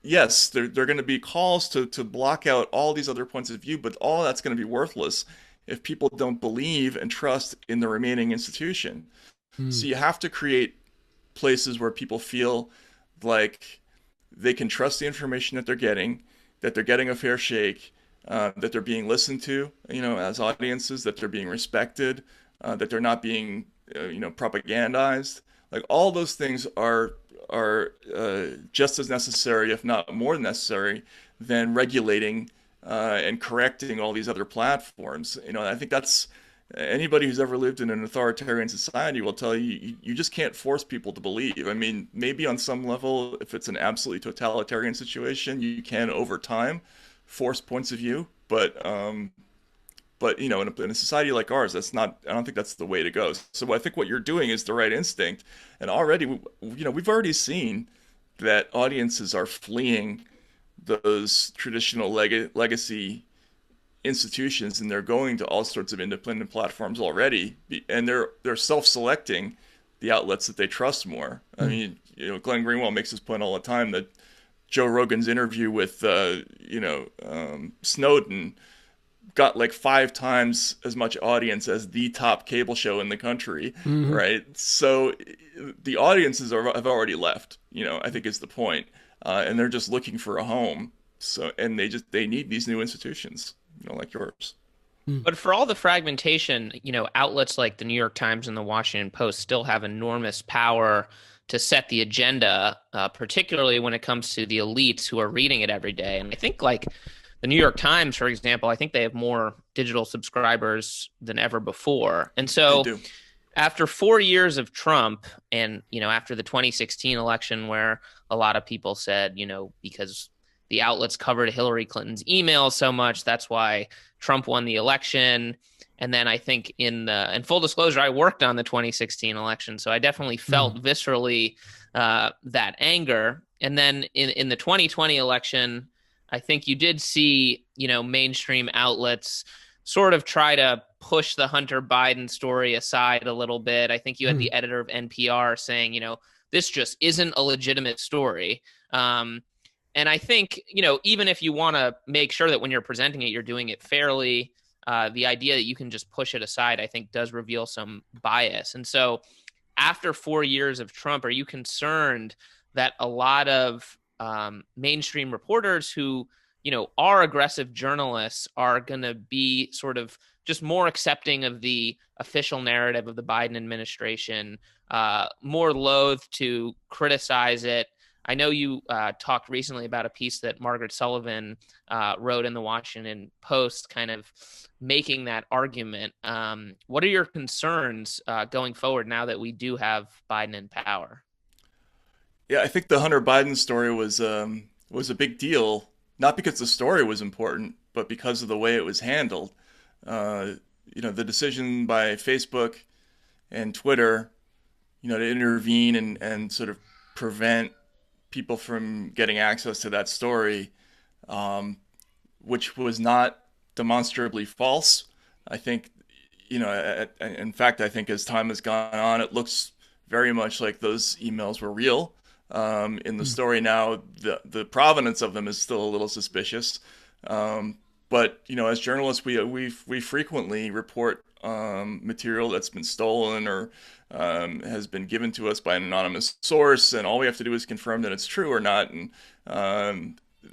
yes, there are going to be calls to block out all these other points of view, but all that's going to be worthless if people don't believe and trust in the remaining institution. So you have to create places where people feel like they can trust the information that they're getting a fair shake, that they're being listened to, as audiences, that they're being respected, that they're not being, propagandized. Like, all those things are just as necessary, if not more necessary, than regulating and correcting all these other platforms. I think that's, anybody who's ever lived in an authoritarian society will tell you, you just can't force people to believe. I mean, maybe on some level, if it's an absolutely totalitarian situation, you can over time force points of view, but in a society like ours, I don't think that's the way to go. So I think what you're doing is the right instinct, and already, we've already seen that audiences are fleeing those traditional legacy institutions, and they're going to all sorts of independent platforms already, and they're self-selecting the outlets that they trust more. I mean, Glenn Greenwald makes this point all the time that Joe Rogan's interview with Snowden got like 5 times as much audience as the top cable show in the country, right? So the audiences have already left, I think is the point, and they're just looking for a home. So, and they need these new institutions, like yours. Mm. But for all the fragmentation, outlets like the New York Times and the Washington Post still have enormous power to set the agenda, particularly when it comes to the elites who are reading it every day. And I think, like the New York Times, for example, I think they have more digital subscribers than ever before. And They so do. after 4 years of Trump and, after the 2016 election, where a lot of people said, because the outlets covered Hillary Clinton's emails so much, that's why Trump won the election. And then I think in full disclosure, I worked on the 2016 election. So I definitely felt viscerally that anger. And then in the 2020 election, I think you did see, mainstream outlets sort of try to push the Hunter Biden story aside a little bit. I think you had the editor of NPR saying, this just isn't a legitimate story. And I think, even if you want to make sure that when you're presenting it, you're doing it fairly, the idea that you can just push it aside, I think, does reveal some bias. And so after 4 years of Trump, are you concerned that a lot of mainstream reporters who, are aggressive journalists are going to be sort of just more accepting of the official narrative of the Biden administration, more loath to criticize it? I know you talked recently about a piece that Margaret Sullivan wrote in the Washington Post, kind of making that argument. What are your concerns going forward now that we do have Biden in power? Yeah, I think the Hunter Biden story was a big deal, not because the story was important, but because of the way it was handled. Uh, the decision by Facebook and Twitter, to intervene and sort of prevent people from getting access to that story, um, which was not demonstrably false. I think, in fact, I think as time has gone on, it looks very much like those emails were real. In the story now, the provenance of them is still a little suspicious. But as journalists, we frequently report material that's been stolen or has been given to us by an anonymous source, and all we have to do is confirm that it's true or not. And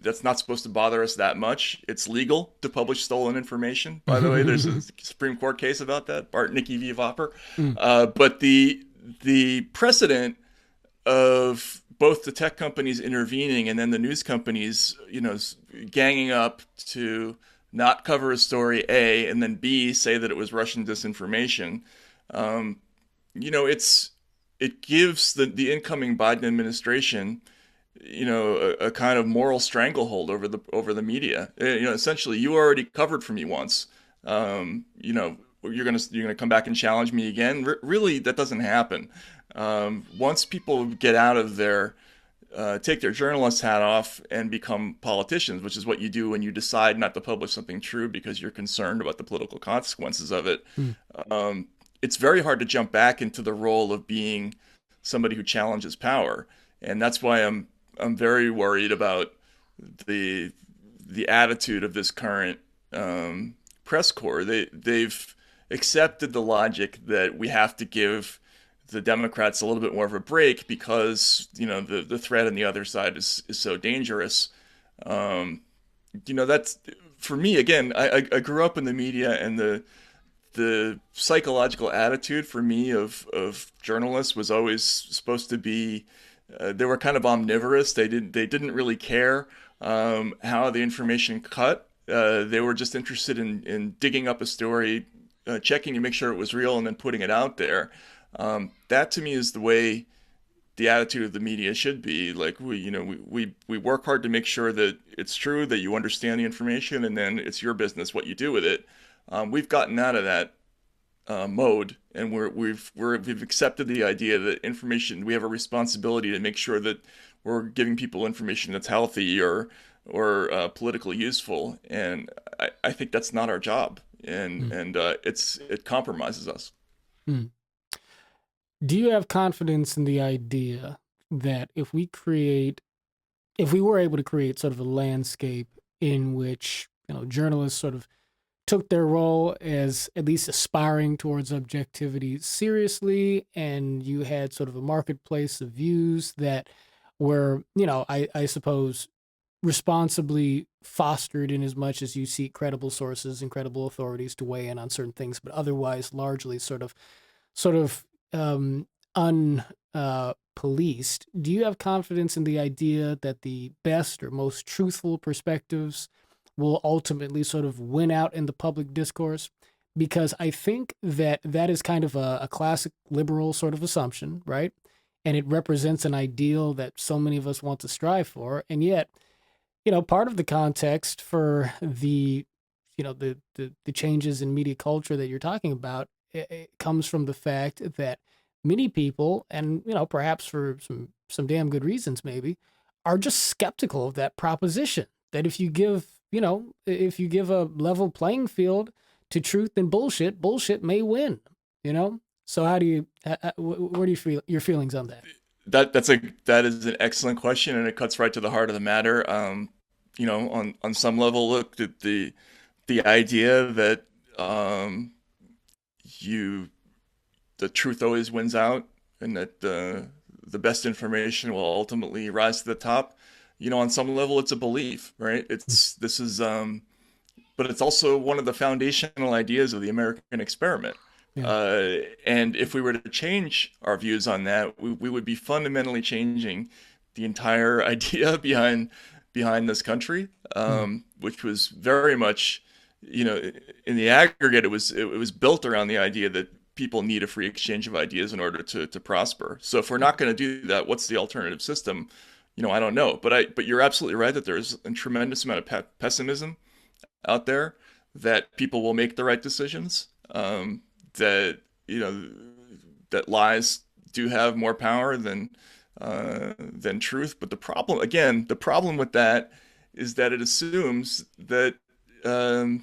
that's not supposed to bother us that much. It's legal to publish stolen information. By the way, there's a Supreme Court case about that, Bartnicki v. Vopper. But the precedent of both the tech companies intervening and then the news companies, ganging up to not cover a story A and then B say that it was Russian disinformation. It gives the incoming Biden administration, a kind of moral stranglehold over the media. Essentially, you already covered for me once. You're gonna come back and challenge me again. Really, that doesn't happen. Once people get out of their take their journalist hat off and become politicians, which is what you do when you decide not to publish something true because you're concerned about the political consequences of it. It's very hard to jump back into the role of being somebody who challenges power, and that's why I'm very worried about the attitude of this current press corps. They've accepted the logic that we have to give the Democrats a little bit more of a break because the threat on the other side is so dangerous. That's for me again. I grew up in the media, and the psychological attitude for me of journalists was always supposed to be they were kind of omnivorous. They didn't really care how the information cut. They were just interested in digging up a story, checking to make sure it was real, and then putting it out there. That to me is the way the attitude of the media should be. Like we work hard to make sure that it's true, that you understand the information, and then it's your business what you do with it. We've gotten out of that mode, and we've accepted the idea that information, we have a responsibility to make sure that we're giving people information that's healthy or politically useful, and I think that's not our job, and it compromises us. Mm. Do you have confidence in the idea that if we were able to create sort of a landscape in which journalists sort of took their role as at least aspiring towards objectivity seriously, and you had sort of a marketplace of views that were, I suppose, responsibly fostered in as much as you seek credible sources and credible authorities to weigh in on certain things, but otherwise largely sort of policed. Do you have confidence in the idea that the best or most truthful perspectives will ultimately sort of win out in the public discourse? Because I think that that is kind of a classic liberal sort of assumption, right? And it represents an ideal that so many of us want to strive for. And yet, part of the context for the changes in media culture that you're talking about, it comes from the fact that many people, and perhaps for some damn good reasons maybe, are just skeptical of that proposition, that if you give a level playing field to truth and bullshit may win. So how do you where do you feel your feelings on that? That is an excellent question, and it cuts right to the heart of the matter. On some level, look, the idea that you the truth always wins out, and that the best information will ultimately rise to the top. On some level, it's a belief, right? But it's also one of the foundational ideas of the American experiment. Yeah. And if we were to change our views on that, we would be fundamentally changing the entire idea behind this country, which was very much, in the aggregate, it was built around the idea that people need a free exchange of ideas in order to prosper. So if we're not going to do that, what's the alternative system? I don't know. But you're absolutely right that there's a tremendous amount of pessimism out there that people will make the right decisions. That that lies do have more power than truth. But the problem with that is that it assumes that the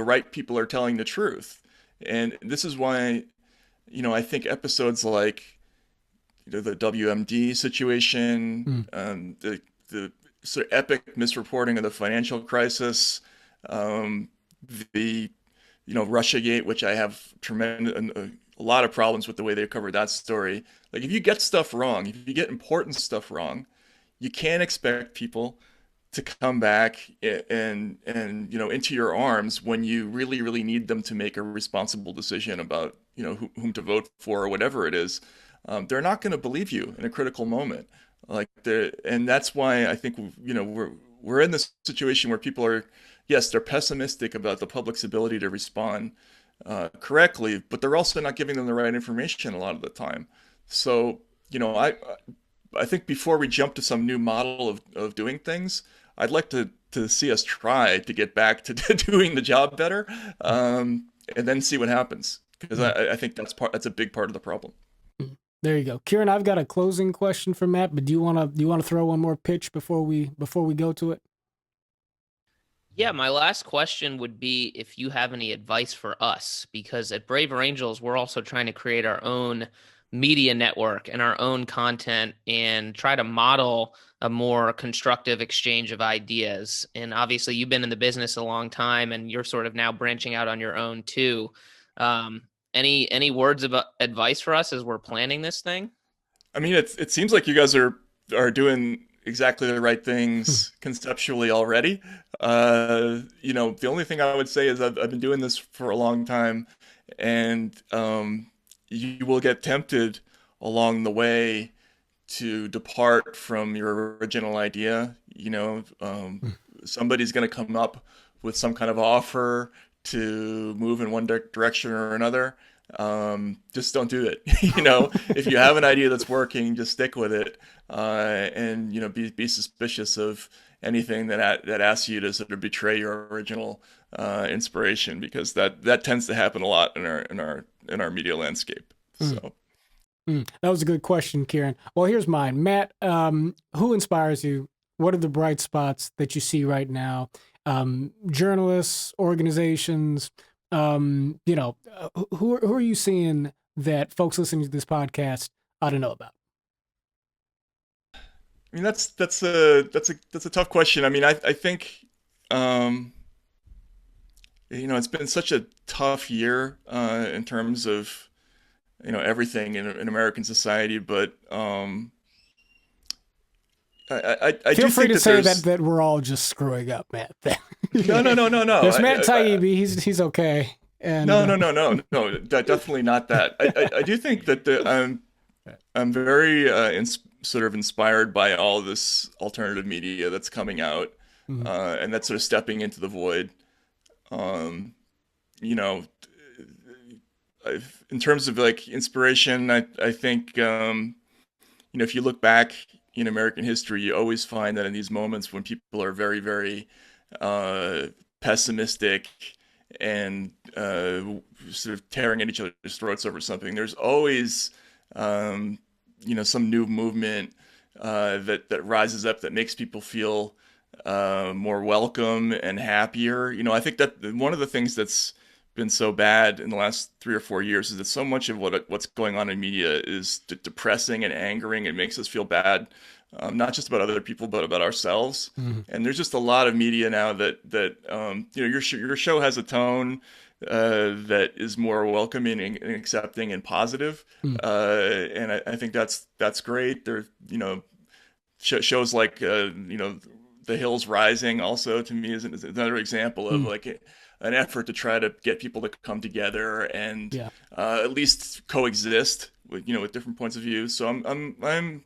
right people are telling the truth, and this is why I think episodes like the WMD situation, the sort of epic misreporting of the financial crisis, the Russiagate, which I have a lot of problems with the way they covered that story. Like, if you get stuff wrong, if you get important stuff wrong, you can't expect people to come back and into your arms when you really, really need them to make a responsible decision about whom to vote for or whatever it is. They're not going to believe you in a critical moment. And that's why I think we're in this situation where people are, yes, they're pessimistic about the public's ability to respond correctly, but they're also not giving them the right information a lot of the time. So, I think before we jump to some new model of doing things, I'd like to see us try to get back to doing the job better, and then see what happens. Because I think that's a big part of the problem. There you go, Ciaran. I've got a closing question for Matt, but do you want to throw one more pitch before we go to it? Yeah, my last question would be if you have any advice for us, because at Braver Angels, we're also trying to create our own media network and our own content and try to model a more constructive exchange of ideas. And obviously, you've been in the business a long time, and you're sort of now branching out on your own too. Any words of advice for us as we're planning this thing? I mean, it seems like you guys are doing exactly the right things conceptually already. The only thing I would say is I've been doing this for a long time, and you will get tempted along the way to depart from your original idea. Somebody's going to come up with some kind of offer to move in one direction or another. Just don't do it. If you have an idea that's working, just stick with it, and be suspicious of anything that asks you to sort of betray your original inspiration, because that tends to happen a lot in our media landscape. So. That was a good question, Ciaran. Well, here's mine. Matt, who inspires you? What are the bright spots that you see right now? Journalists, organizations, who are you seeing that folks listening to this podcast ought to know about? I mean, that's a tough question. I mean, I think it's been such a tough year in terms of everything in American society, but I Feel do free think to say there's... that we're all just screwing up, Matt. No. There's Matt Taibbi. He's okay. And No. Definitely not that. I do think that I'm very sort of inspired by all this alternative media that's coming out, and that's sort of stepping into the void. You know, in terms of like inspiration, I think if you look back in American history, you always find that in these moments when people are very, very pessimistic and sort of tearing at each other's throats over something, there's always some new movement that rises up that makes people feel more welcome and happier. I think that one of the things that's been so bad in the last 3 or 4 years is that so much of what's going on in media is depressing and angering. It makes us feel bad, not just about other people, but about ourselves. And there's just a lot of media now that your show has a tone that is more welcoming and accepting and positive. And I think that's great. There, shows like The Hills Rising also to me is another example of like an effort to try to get people to come together and at least coexist with different points of view. So I'm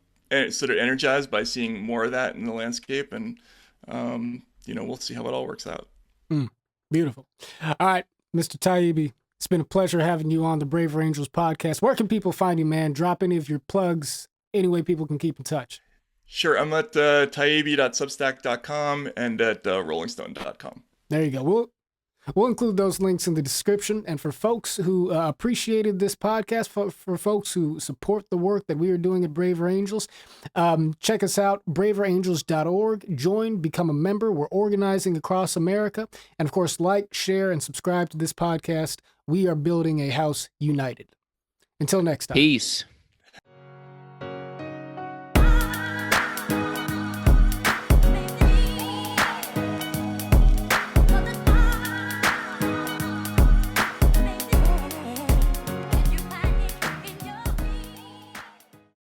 sort of energized by seeing more of that in the landscape, and we'll see how it all works out. Beautiful. All right, Mr. Taibbi, it's been a pleasure having you on the Braver Angels podcast. Where can people find you, man? Drop any of your plugs, any way people can keep in touch. Sure, I'm at taibbi.substack.com and at rollingstone.com. There you go. We'll include those links in the description. And for folks who appreciated this podcast, for folks who support the work that we are doing at Braver Angels, check us out, braverangels.org. Join, become a member. We're organizing across America. And of course, like, share, and subscribe to this podcast. We are building a house united. Until next time. Peace.